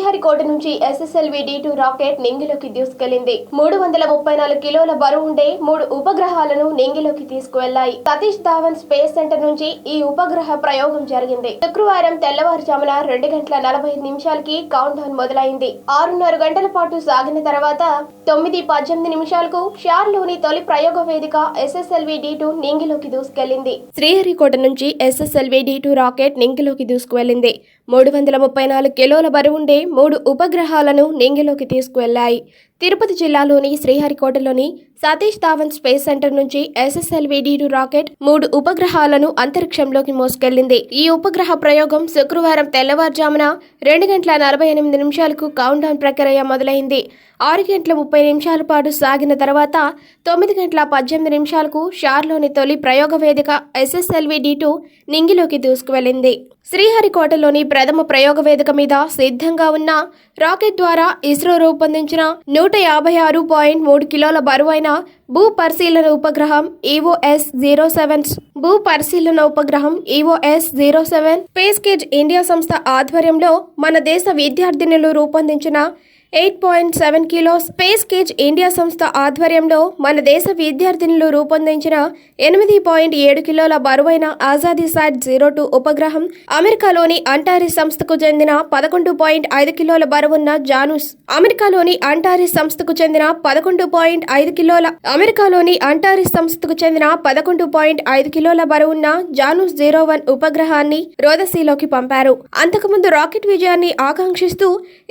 శ్రీహరికోట నుంచి SSLV-D2 rocket నింగిలోకి దూసుకెళ్లింది. 334 కిలోల బరువు ఉండే 3 ఉపగ్రహాలను నింగిలోకి తీసుకువెళ్లాయి. సతీష్ ధావన్ స్పేస్ సెంటర్ నుంచి ఈ ఉపగ్రహ ప్రయోగం జరిగింది. శుక్రవారం తెల్లవారుజామున 2:45 కౌంట్ డౌన్ మొదలైంది. 6:30 గంటల పాటు సాగిన తర్వాత 9:18 షార్లోని తొలి ప్రయోగ వేదిక SSLV-D2 నింగిలోకి దూసుకెళ్లింది. శ్రీహరికోట నుంచి SSLV-D2 రాకెట్ నింగిలోకి దూసుకువెళ్లింది. 334 కిలోల బరువుండే 3 ఉపగ్రహాలను నింగిలోకి తీసుకువెళ్లాయి. తిరుపతి జిల్లాలోని శ్రీహరికోటలోని సతీష్ ధావన్ స్పేస్ సెంటర్ నుంచి SSLV-D2 రాకెట్ 3 ఉపగ్రహాలను అంతరిక్షంలోకి మోసుకెళ్లింది. ఈ ఉపగ్రహ ప్రయోగం శుక్రవారం తెల్లవారుజామున 2:48 కౌంట్ డౌన్ ప్రక్రియ మొదలైంది. 6:30 పాటు సాగిన తర్వాత 9:18 షార్లోని తొలి ప్రయోగ వేదిక SSLV-D2 నింగిలోకి దూసుకువెళ్లింది. శ్రీహరికోటలోని ప్రథమ ప్రయోగ వేదిక మీద సిద్ధంగా ఉన్న రాకెట్ ద్వారా ఇస్రో రూపొందించిన 156.3 కిలోల బరువైన భూ పరిశీలన ఉపగ్రహం EOS-07 స్పేస్ కేజ్ ఇండియా సంస్థ ఆధ్వర్యంలో మన దేశ విద్యార్థినులు రూపొందించిన 8.7 కిలో స్పేస్ కేజ్ ఇండియా సంస్థ ఆధ్వర్యంలో మన దేశ విద్యార్థినులు రూపొందించిన 8.7 కిలోల బరువైన ఆజాదీసాట్-02 ఉపగ్రహం, అమెరికాలోని అంటారిస్ సంస్థకు చెందిన 11.5 కిలోల బరువున్న జానూస్, అమెరికాలోని అంటారిస్ సంస్థకు చెందిన 11.5 కిలోల బరువున్న జానూస్ 01 ఉపగ్రహాన్ని రోదసీలోకి పంపారు. అంతకుముందు రాకెట్ విజయాన్ని ఆకాంక్షిస్తూ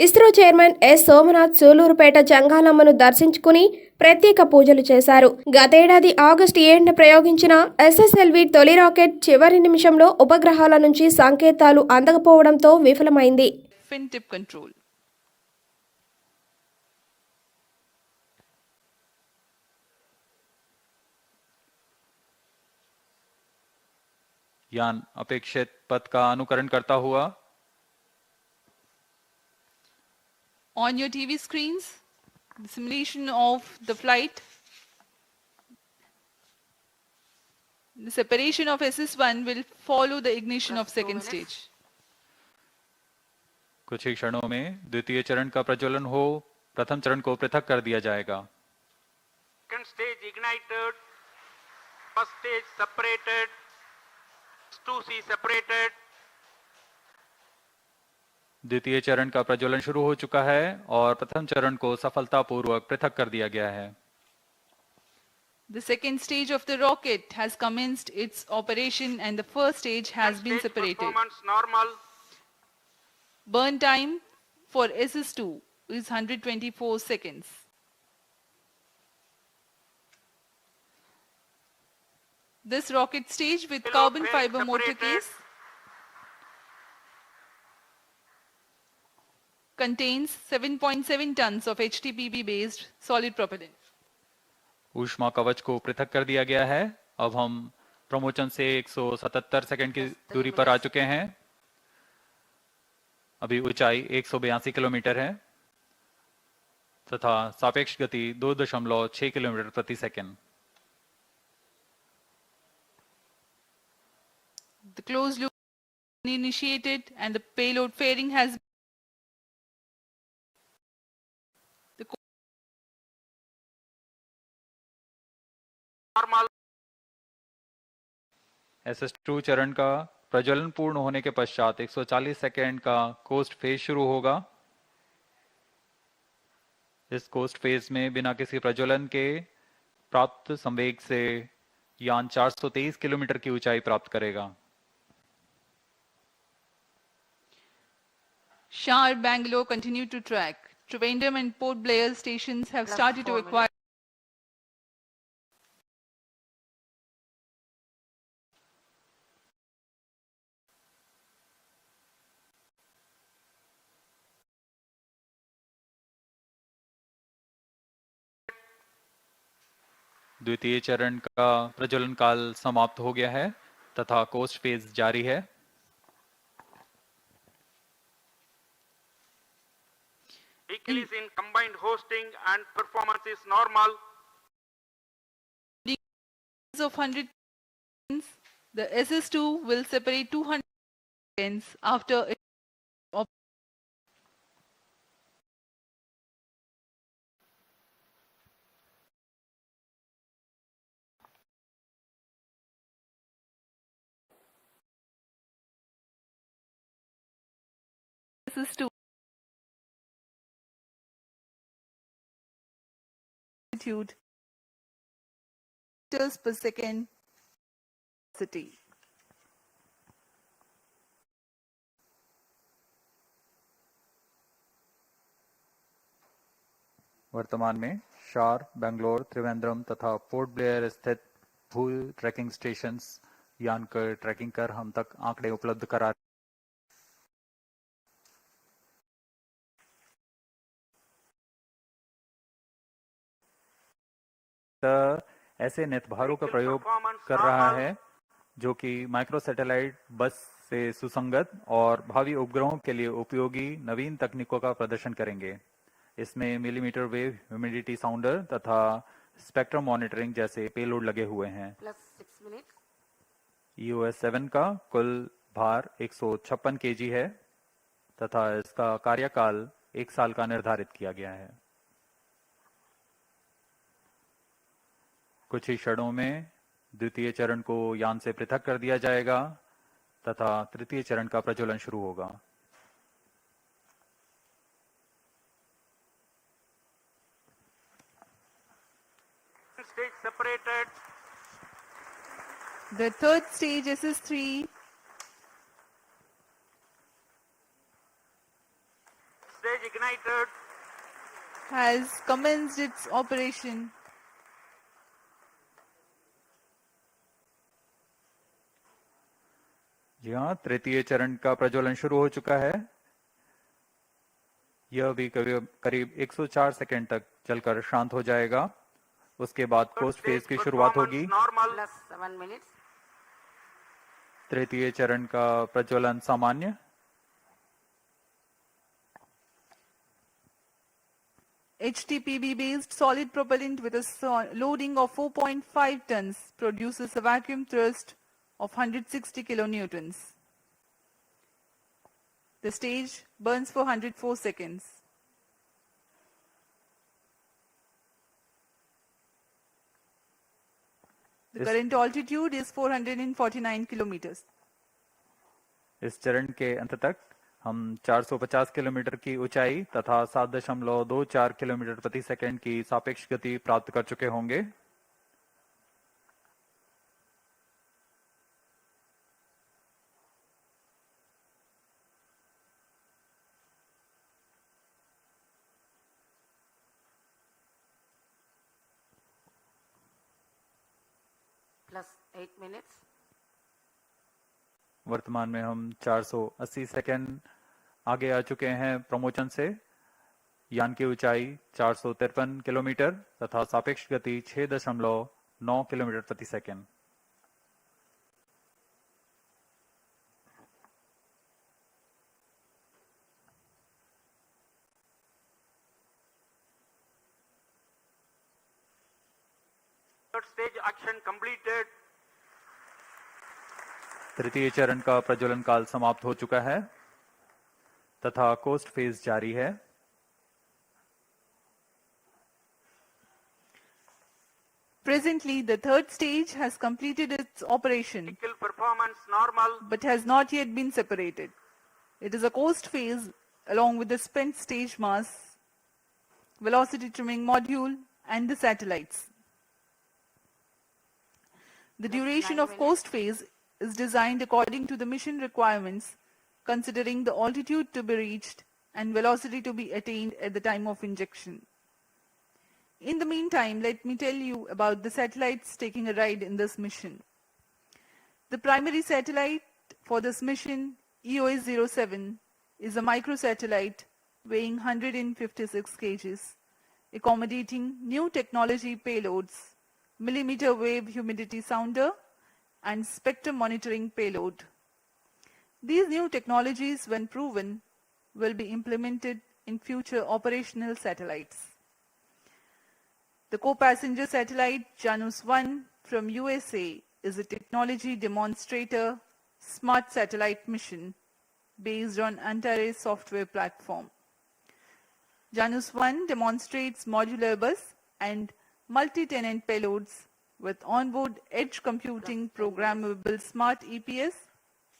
ఇస్రో చైర్మన్ ఎస్ సోమనాథ్ సూలూరుపేట జంగాలమ్మను దర్శించుకుని ప్రత్యేక పూజలు చేశారు. గతేడాది ఆగస్టు 7న ప్రయోగించిన SSLV తొలి రాకెట్ చివరి నిమిషంలో ఉపగ్రహాల నుంచి సంకేతాలు అందకపోవడంతో విఫలమైంది. यान अपेक्षित पथ का अनुकरण करता हुआ on your TV screens the simulation of the flight, the separation of SS1 will follow the ignition of second stage. कुछ ही क्षणों में द्वितीय चरण का प्रज्वलन हो, प्रथम चरण को पृथक कर दिया जाएगा. Second stage ignited, first stage separated, 2C separated. द्वितीय चरण का प्रज्वलन शुरू हो चुका है और प्रथम चरण को सफलतापूर्वक पृथक कर दिया गया है. The second stage of the rocket has commenced its operation and the first stage has been separated. Performance normal. Burn time for SS2 is 124 seconds. This rocket stage with carbon fiber motor case contains 7.7 tons of HTPB based solid propellant. ऊष्मा कवच को पृथक कर दिया गया है. अब हम प्रमोचन से 177 सेकंड की दूरी पर आ चुके हैं. अभी ऊंचाई 182 किलोमीटर है तथा सापेक्ष गति 2.6 किलोमीटर प्रति second. The closed loop initiated and the payload fairing has Normal. SS2 चरण का प्रज्वलन पूर्ण होने के पश्चात 140 सेकेंड का कोस्ट फेज शुरू होगा. इस कोस्ट फेज में बिना किसी प्रज्वलन के प्राप्त संवेग से यान 423 किलोमीटर की ऊंचाई प्राप्त करेगा. Shar, Bangalore continue to track. Trivandrum and Port Blair stations have started to acquire द्वितीय चरण का प्रज्वलन काल समाप्त हो गया है तथा कोस्ट फेज जारी है. Vehicle is in combined hosting and performance is normal. of 100 seconds, the SS2 will separate 200 seconds after it. This is 2 altitude meters per second velocity. वर्तमान में शार, बेंगलोर, त्रिवेंद्रम तथा पोर्ट ब्लेयर स्थित भू ट्रैकिंग स्टेशंस यान कर ट्रैकिंग कर हम तक आंकड़े उपलब्ध करा ऐसे नेतभारों का प्रयोग कर रहा है जो कि माइक्रो सैटेलाइट बस से सुसंगत और भावी उपग्रहों के लिए उपयोगी नवीन तकनीकों का प्रदर्शन करेंगे। इसमें मिलीमीटर वेव ह्यूमिडिटी साउंडर तथा स्पेक्ट्रम मॉनिटरिंग जैसे पेलोड लगे हुए हैं। EOS 7 का कुल भार 156 kg है तथा इसका कार्यकाल 1 साल का निर्धारित किया गया है। कुछ ही क्षणों में द्वितीय चरण को यान से पृथक कर दिया जाएगा तथा तृतीय चरण का प्रज्वलन शुरू होगा। Stage separated. The third stage SS3 Stage ignited. has commenced its operation. जी हाँ, तृतीय चरण का प्रज्वलन शुरू हो चुका है। यह भी करीब 104 सेकंड तक चलकर शांत हो जाएगा। उसके बाद कोस्ट फेज की शुरुआत होगी। तृतीय चरण का प्रज्वलन सामान्य। HTPB based solid propellant with a loading of 4.5 tons produces a vacuum thrust of 160 kilonewtons. The stage burns for 104 seconds. The current altitude is 449 kilometers. इस चरण के अंत तक हम 450 किलोमीटर की ऊंचाई तथा 7.24 किलोमीटर प्रति सेकंड की सापेक्ष गति प्राप्त कर चुके होंगे।+8 minutes. वर्तमान में हम 480 सेकंड आगे आ चुके हैं प्रमोशन से। यान की ऊंचाई 453 किलोमीटर तथा सापेक्ष गति 6.9 किलोमीटर प्रति second. Third stage action completed. तृतीय चरण का प्रज्वलन काल समाप्त हो चुका है तथा कोस्ट फेज जारी है। Presently, the third stage has completed its operation, Vehicle performance normal. but has not yet been separated. It is a coast phase along with the spent stage mass, velocity trimming module, and the satellites. The duration of coast phase is designed according to the mission requirements, considering the altitude to be reached and velocity to be attained at the time of injection. In the meantime, let me tell you about the satellites taking a ride in this mission. The primary satellite for this mission, EOS-07, is a microsatellite weighing 156 kg, accommodating new technology payloads, millimeter wave humidity sounder, and spectrum monitoring payload. These new technologies, when proven, will be implemented in future operational satellites. The co-passenger satellite Janus-1 from USA is a technology demonstrator smart satellite mission based on Antares software platform. Janus-1 demonstrates modular bus and multi-tenant payloads with onboard edge computing programmable smart EPS,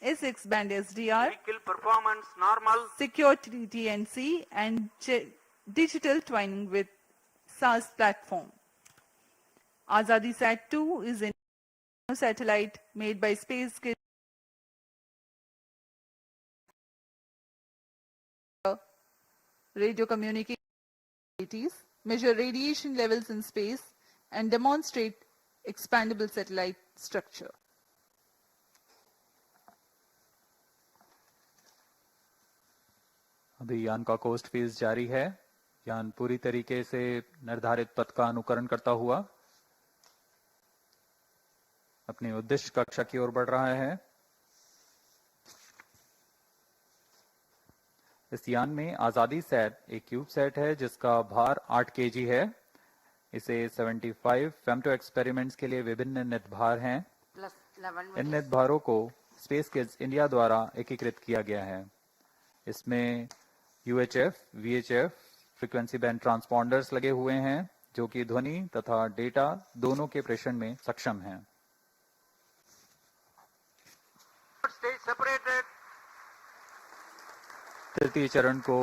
SX band SDR, vehicle performance normal, secure TNC, and digital twinning with SAS platform. Azadi Sat-2 is a satellite made by SpaceKit radio communication capabilities, measure radiation levels in space, and demonstrate expandable satellite structure. अभी यान का coast phase जारी है। यान पूरी तरीके से निर्धारित पथ का अनुकरण करता हुआ अपनी उद्देश्य कक्षा की ओर बढ़ रहा है। इस यान में आजादी सेट एक क्यूब सेट है जिसका भार 8 केजी है। इसे 75 फेम्टो एक्सपेरिमेंट्स के लिए विभिन्न नित भार हैं। plus 11 इन minutes. नित भारों को स्पेस किड्स इंडिया द्वारा एकीकृत किया गया है। इसमें UHF, VHF फ्रीक्वेंसी बैंड ट्रांसपॉन्डर्स लगे हुए हैं जो कि ध्वनि तथा डेटा दोनों के प्रेषण में सक्षम हैं। stage separated, तृतीय चरण को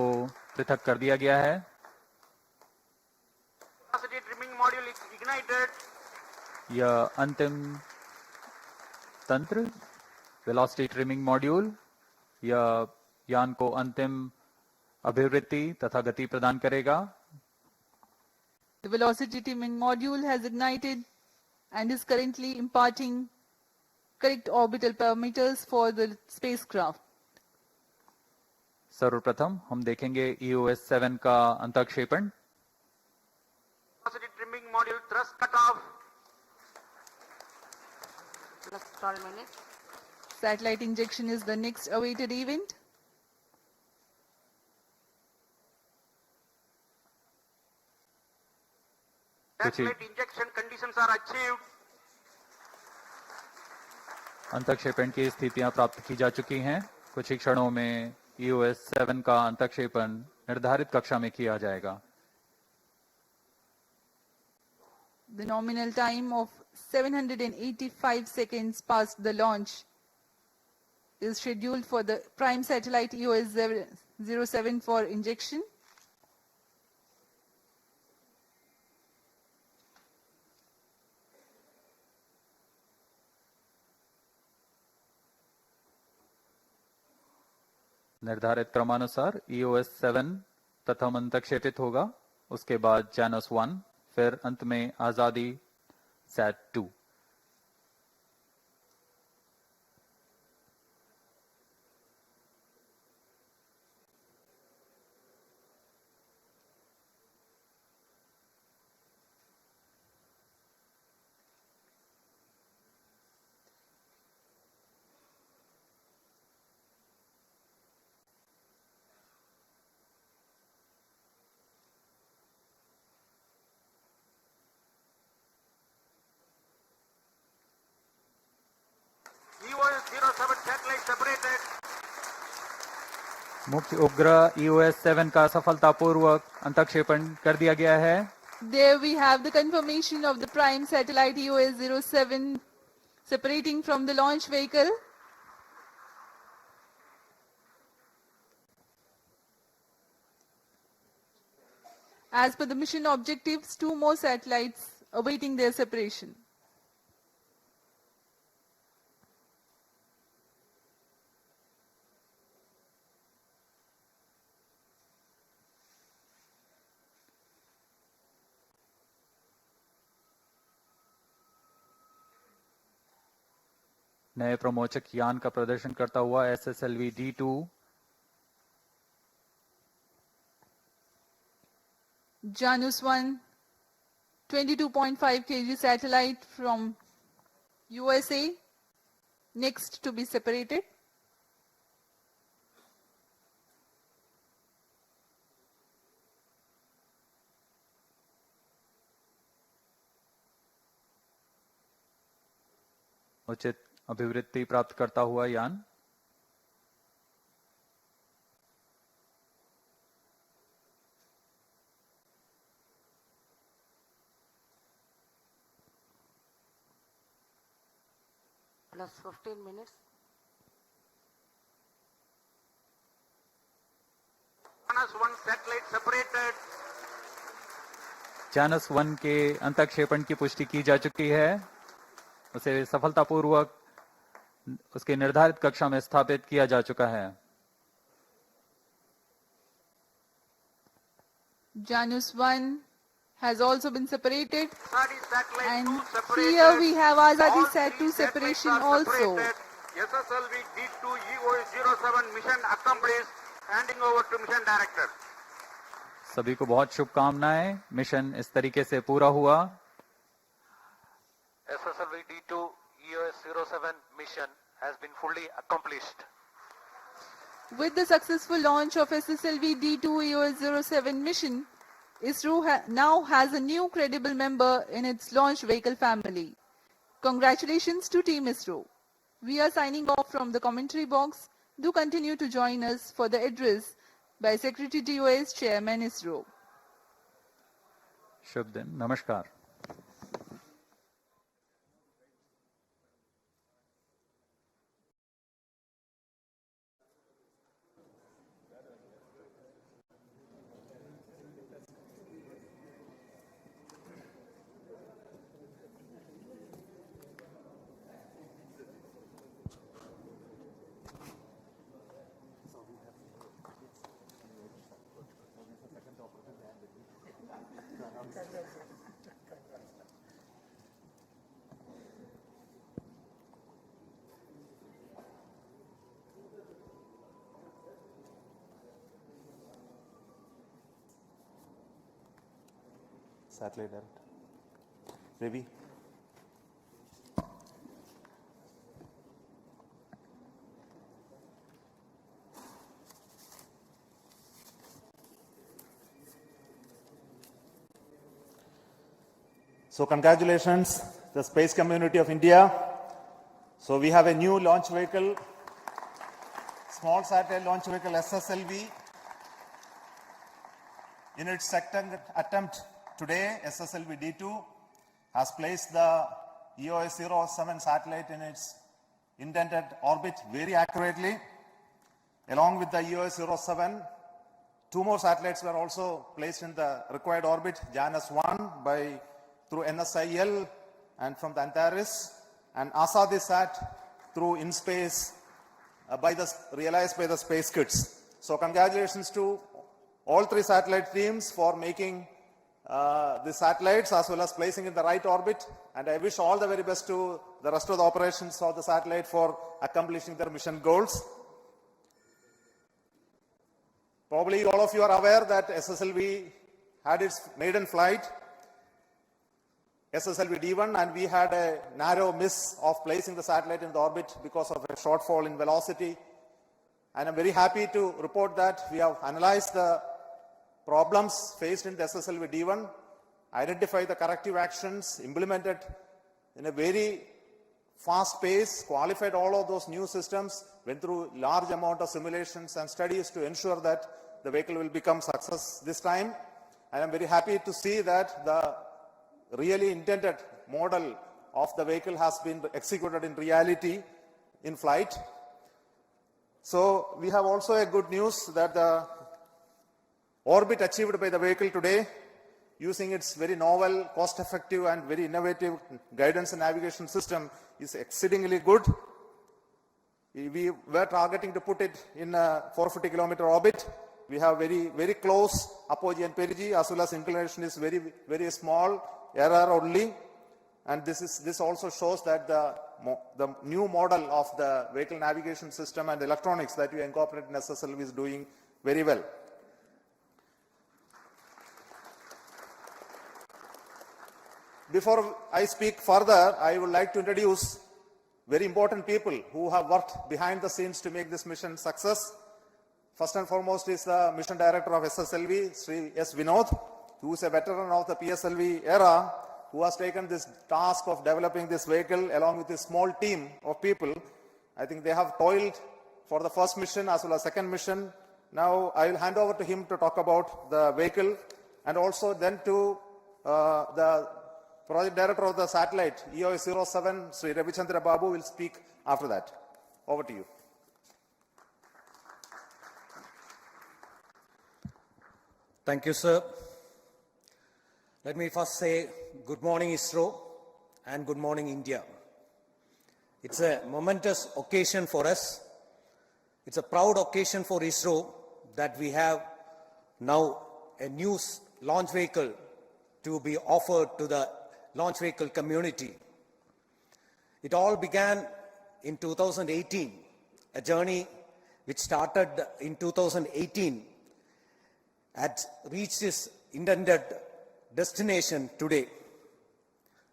पृथक कर दिया गया है। velocity trimming module ignited, यह अंतिम तंत्र वेलोसिटी ट्रिमिंग मॉड्यूल यह यान को अंतिम अभिवृत्ति तथा गति प्रदान करेगा। The velocity trimming module has ignited and is currently imparting correct orbital parameters for the spacecraft. सर्वप्रथम हम देखेंगे EOS 7 का अंतःक्षेपण। velocity trimming module thrust cutoff, Plus 12 minutes. Satellite injection is the next awaited event. satellite injection conditions are achieved, अंतःक्षेपण की स्थितियां प्राप्त की जा चुकी हैं। कुछ ही क्षणों में EOS 7 का अंतःक्षेपण निर्धारित कक्षा में किया जाएगा। The nominal time of 785 seconds past the launch is scheduled for the prime satellite EOS 07 for injection. निर्धारित क्रमानुसार EOS 7 प्रथम अंतःक्षेपित होगा, उसके बाद Janus 1, फिर अंत में आजादी सैट 2। EOS 07 satellite separated, मुख्य उपग्रह EOS 7 का सफलतापूर्वक अंतःक्षेपण कर दिया गया है। There we have the confirmation of the prime satellite EOS 07 separating from the launch vehicle. As per the mission objectives, 2 more satellites awaiting their separation. नए प्रमोचक यान का प्रदर्शन करता हुआ SSLV-D2 Janus 1, 22.5 kg satellite from USA, next to be separated. उचित अभिवृत्ति प्राप्त करता हुआ यान Plus 15 minutes. Janus 1 satellite separated. जानस 1 के अंतःक्षेपण की पुष्टि की जा चुकी है। उसे सफलतापूर्वक उसके निर्धारित कक्षा में स्थापित किया जा चुका है। Janus 1 has also been separated. Sadi satellite And 2 separated. here we have Azadi All Sat 2 three satellites separation are also. separated. SSLV-D2 EOS-07 mission accomplished. Handing over to mission director. सभी को बहुत शुभकामनाएं। मिशन इस तरीके से पूरा हुआ। SSLV-D2 EOS-07 mission has been fully accomplished. With the successful launch of SSLV-D2 EOS-07 mission, ISRO now has a new credible member in its launch vehicle family. Congratulations to Team ISRO. We are signing off from the commentary box. Do continue to join us for the address by Secretary DOS Chairman ISRO. शुभ दिन। नमस्कार। Satellite director. Ravi. So congratulations, the space community of India. So we have a new launch vehicle, small satellite launch vehicle SSLV. In its second attempt today, SSLV-D2 has placed the EOS-07 satellite in its intended orbit very accurately. Along with the EOS-07, two more satellites were also placed in the required orbit, Janus 1 through NSIL and from the Antares, and Azadi Sat through InSpace realized by the space kits. So congratulations to all three satellite teams for making the satellites as well as placing in the right orbit, and I wish all the very best to the rest of the operations of the satellite for accomplishing their mission goals. Probably all of you are aware that SSLV had its maiden flight, SSLV-D1, and we had a narrow miss of placing the satellite in the orbit because of a shortfall in velocity. And I'm very happy to report that we have analyzed the problems faced in the SSLV-D1, identified the corrective actions, implemented in a very fast pace, qualified all of those new systems, went through large amount of simulations and studies to ensure that the vehicle will become success this time. And I'm very happy to see that the really intended model of the vehicle has been executed in reality in flight. So we have also a good news that the orbit achieved by the vehicle today, using its very novel, cost-effective and very innovative guidance and navigation system, is exceedingly good. We were targeting to put it in a 450-kilometer orbit. We have very close apogee and perigee, as well as inclination is very small, error only. And this also shows that the new model of the vehicle navigation system and electronics that we incorporate in SSLV is doing very well. Before I speak further, I would like to introduce very important people who have worked behind the scenes to make this mission success. First and foremost is the mission director of SSLV, Sri S. Vinod, who is a veteran of the PSLV era, who has taken this task of developing this vehicle along with a small team of people. I think they have toiled for the first mission as well as second mission. Now I will hand over to him to talk about the vehicle, and also then to the project director of the satellite, EOS-07, Sri Ravichandra Babu, will speak after that. Over to you. Thank you, sir. Let me first say good morning, ISRO, and good morning, India. It's a momentous occasion for us. It's a proud occasion for ISRO that we have now a new launch vehicle to be offered to the launch vehicle community. It all began in 2018, a journey which started in 2018 had reached its intended destination today.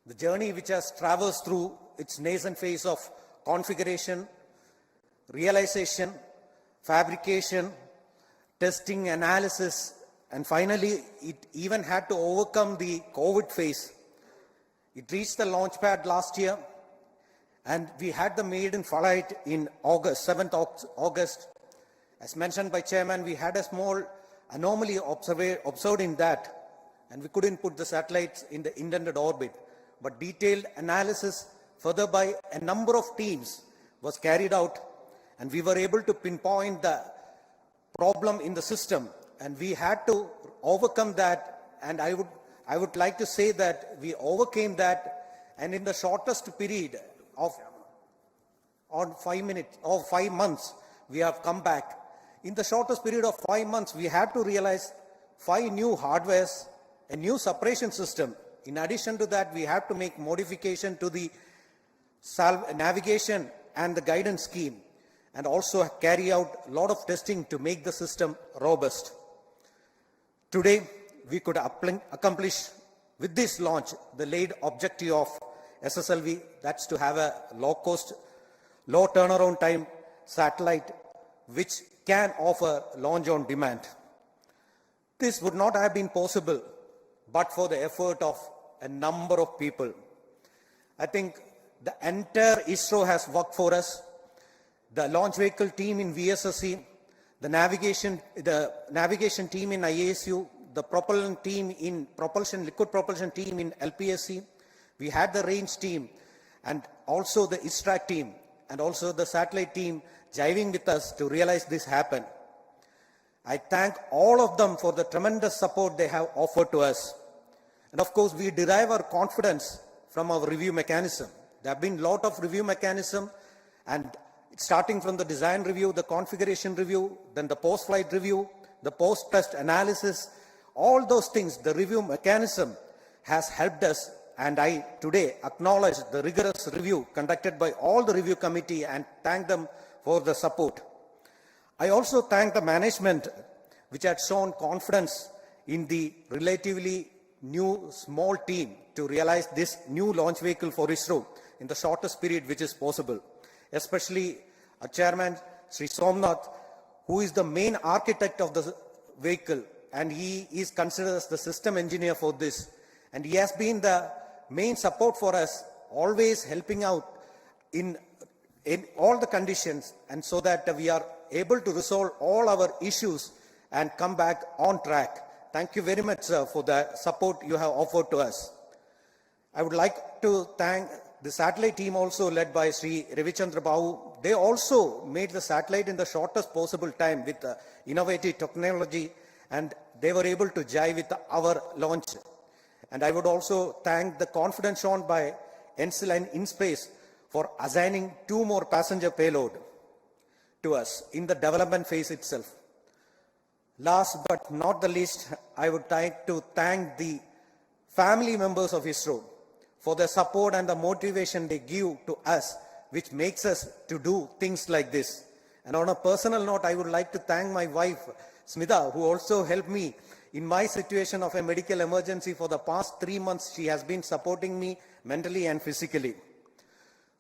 The journey which has traversed through its nascent phase of configuration, realization, fabrication, testing, analysis, and finally it even had to overcome the COVID phase. It reached the launch pad last year, and we had the maiden flight in August, 7th August. As mentioned by Chairman, we had a small anomaly observed in that, and we couldn't put the satellites in the intended orbit. But detailed analysis further by a number of teams was carried out, and we were able to pinpoint the problem in the system, and we had to overcome that. And I would like to say that we overcame that, and in the shortest period of 5 months, we have come back. In the shortest period of 5 months, we had to realize 5 new hardwares, a new separation system. In addition to that, we have to make modification to the navigation and the guidance scheme, and also carry out a lot of testing to make the system robust. Today, we could accomplish with this launch the laid objective of SSLV, that's to have a low-cost, low turnaround time satellite which can offer launch on demand. This would not have been possible but for the effort of a number of people. I think the entire ISRO has worked for us. The launch vehicle team in VSSC, the navigation team in IASU, the propulsion team in liquid propulsion team in LPSC. We had the range team, and also the ISTRAC team, and also the satellite team jiving with us to realize this happen. I thank all of them for the tremendous support they have offered to us. And of course, we derive our confidence from our review mechanism. There have been a lot of review mechanism, and starting from the design review, the configuration review, then the post-flight review, the post-test analysis, all those things, the review mechanism has helped us. And I today acknowledge the rigorous review conducted by all the review committee and thank them for the support. I also thank the management which had shown confidence in the relatively new small team to realize this new launch vehicle for ISRO in the shortest period which is possible. Especially our chairman, Sri Somnath, who is the main architect of the vehicle, and he is considered as the system engineer for this. And he has been the main support for us, always helping out in all the conditions, and so that we are able to resolve all our issues and come back on track. Thank you very much, sir, for the support you have offered to us. I would like to thank the satellite team also led by Sri Ravichandra Babu. They also made the satellite in the shortest possible time with innovative technology, and they were able to jive with our launch. And I would also thank the confidence shown by ENSIL and InSpace for assigning 2 more passenger payload to us in the development phase itself. Last but not the least, I would like to thank the family members of ISRO for the support and the motivation they give to us, which makes us to do things like this. And on a personal note, I would like to thank my wife, Smita, who also helped me in my situation of a medical emergency for the past 3 months. She has been supporting me mentally and physically.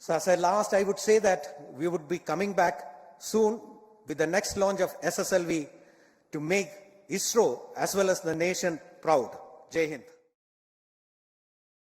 So as a last, I would say that we would be coming back soon with the next launch of SSLV to make ISRO as well as the nation proud. Jai Hind.